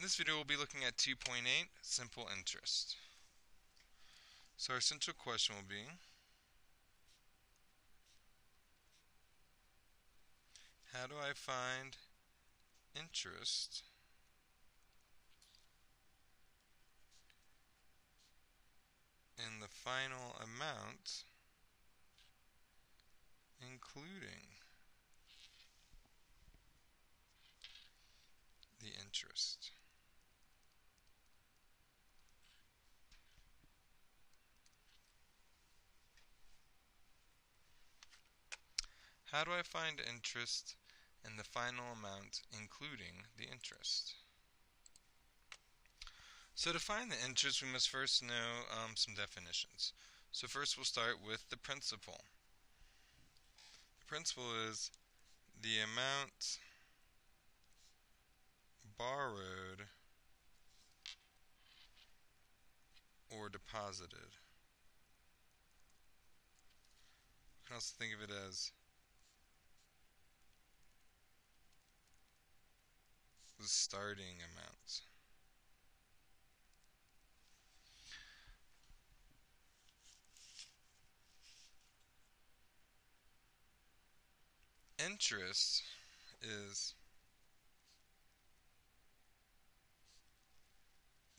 In this video we'll be looking at 2.8, simple interest. So our central question will be, how do I find interest in the final amount, including the interest? How do I find interest in the final amount, including the interest? So to find the interest, we must first know some definitions. So first we'll start with the principal. The principal is the amount borrowed or deposited. You can also think of it as the starting amount. Interest is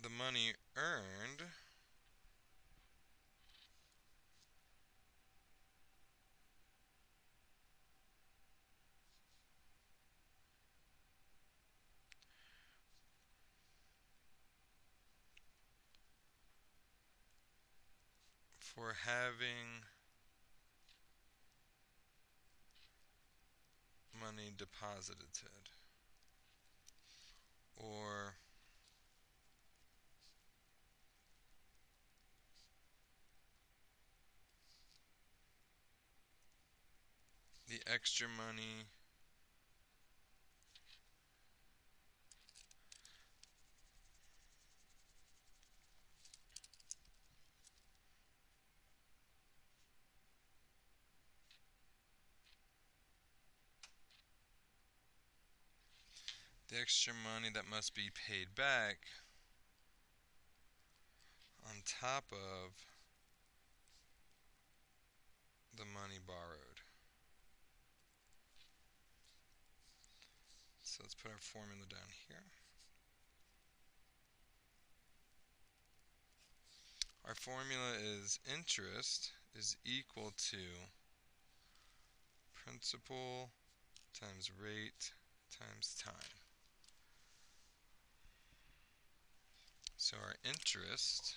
the money earned for having money deposited, or the extra money that must be paid back on top of the money borrowed. So let's put our formula down here. Our formula is interest is equal to principal times rate times time. So our interest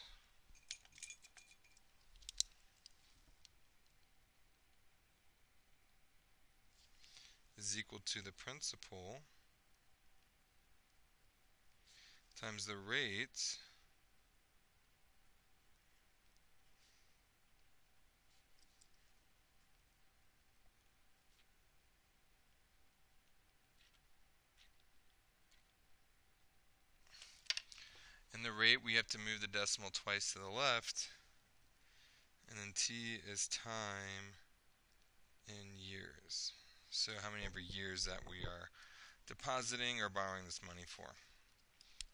is equal to the principal times the rate and the rate we have to move the decimal twice to the left, and then t is time in years. So how many ever years that we are depositing or borrowing this money for.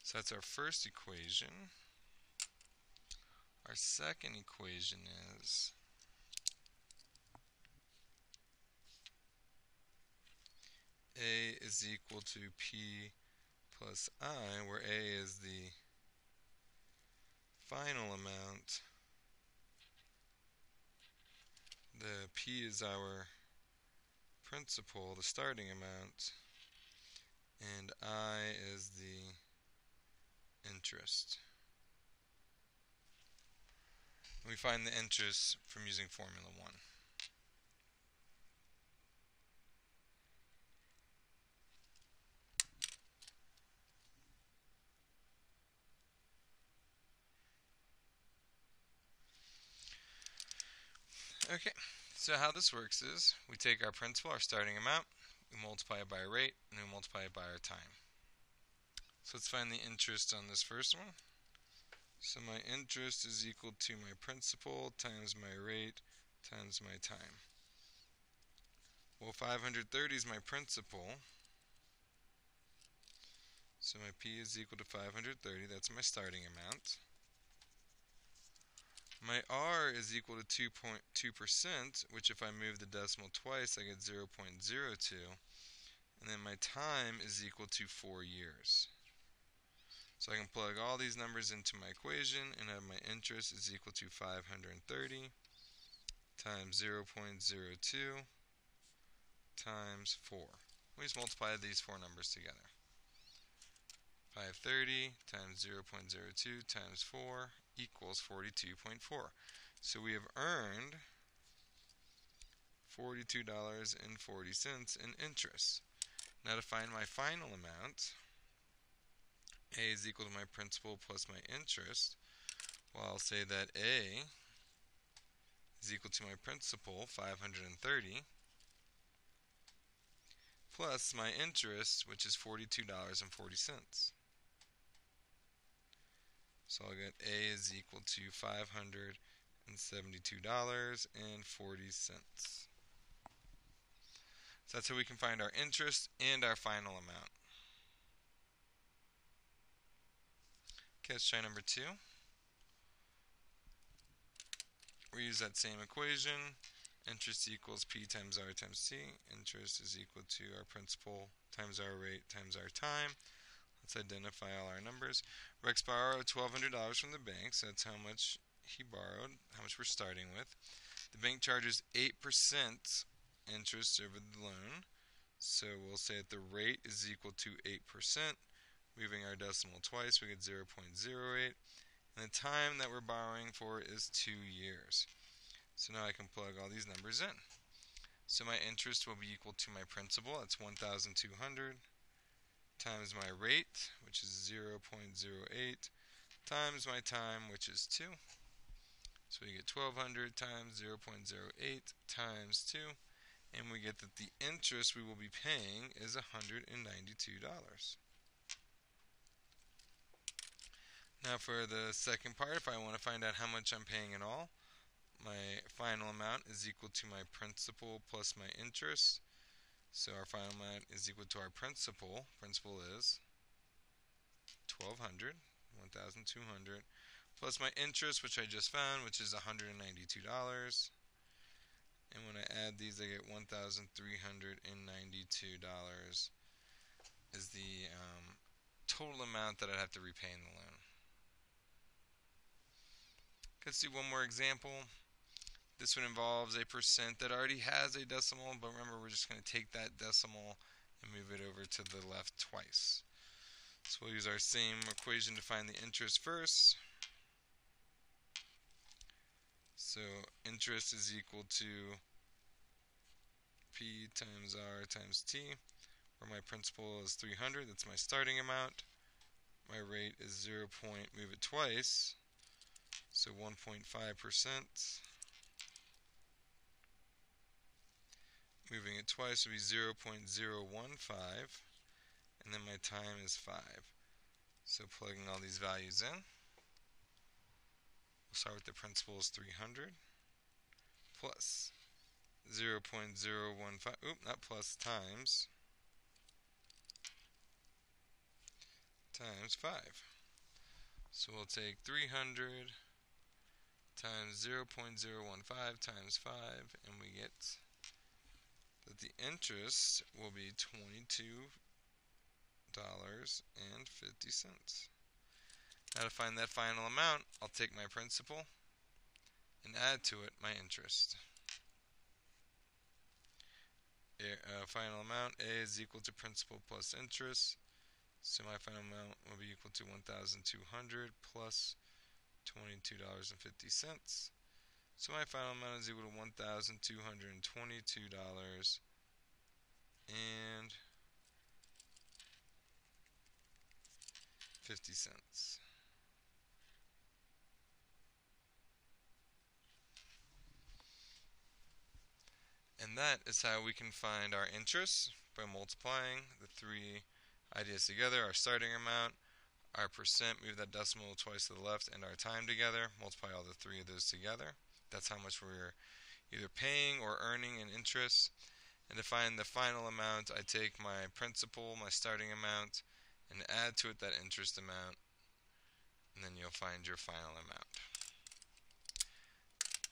So that's our first equation. Our second equation is A is equal to P plus I, where A is the final amount, the P is our principal, the starting amount, and I is the interest. We find the interest from using Formula 1. Okay, so how this works is we take our principal, our starting amount, we multiply it by our rate, and we multiply it by our time. So let's find the interest on this first one. So my interest is equal to my principal times my rate times my time. Well, 530 is my principal, So my P is equal to 530. That's my starting amount. My R is equal to 2.2%, which if I move the decimal twice, I get 0.02. And then my time is equal to 4 years. So I can plug all these numbers into my equation and have my interest is equal to 530 times 0.02 times 4. We just multiply these four numbers together. 530 times 0.02 times 4 equals 42.4. So we have earned $42.40 in interest. Now to find my final amount, A is equal to my principal plus my interest. Well, I'll say that A is equal to my principal, 530, plus my interest, which is $42.40. So I'll get A is equal to $572.40. So that's how we can find our interest and our final amount. Okay, let's try number 2. We use that same equation. Interest equals P times R times T. Interest is equal to our principal times our rate times our time. Let's identify all our numbers. Rex borrowed $1,200 from the bank, so that's how much he borrowed, how much we're starting with. The bank charges 8% interest over the loan, so we'll say that the rate is equal to 8%. Moving our decimal twice, we get 0.08. And the time that we're borrowing for is 2 years. So now I can plug all these numbers in. So my interest will be equal to my principal, that's 1,200, times my rate, which is 0.08, times my time, which is 2. So we get 1,200 times 0.08 times 2, and we get that the interest we will be paying is $192. Now for the second part, if I want to find out how much I'm paying in all, my final amount is equal to my principal plus my interest. So our final amount is equal to our principal. Principal is 1,200, 1,200, plus my interest, which I just found, which is $192. And when I add these, I get $1,392 is the total amount that I'd have to repay in the loan. Let's do one more example. This one involves a percent that already has a decimal, but remember we're just going to take that decimal and move it over to the left twice. So we'll use our same equation to find the interest first. So interest is equal to P times R times T, where my principal is 300, that's my starting amount. My rate is 0. Move it twice, so 1.5%. Moving it twice would be 0.015, and then my time is 5. So plugging all these values in, we'll start with the principal is 300, plus 0.015, not plus, times 5. So we'll take 300 times 0.015 times 5, and we get that the interest will be $22.50. Now to find that final amount, I'll take my principal and add to it my interest. Final amount, A is equal to principal plus interest. So my final amount will be equal to 1,200 plus $22.50. So my final amount is equal to $1,222.50. And that is how we can find our interest by multiplying the three ideas together: our starting amount, our percent, move that decimal twice to the left, and our time together. Multiply all the three of those together. That's how much we're either paying or earning in interest. And to find the final amount, I take my principal, my starting amount, and add to it that interest amount, and then you'll find your final amount.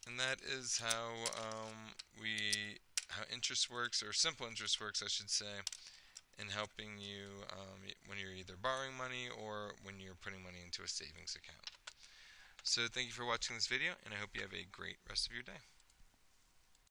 And that is how how interest works, or simple interest works, I should say, in helping you when you're either borrowing money or when you're putting money into a savings account. So thank you for watching this video, and I hope you have a great rest of your day.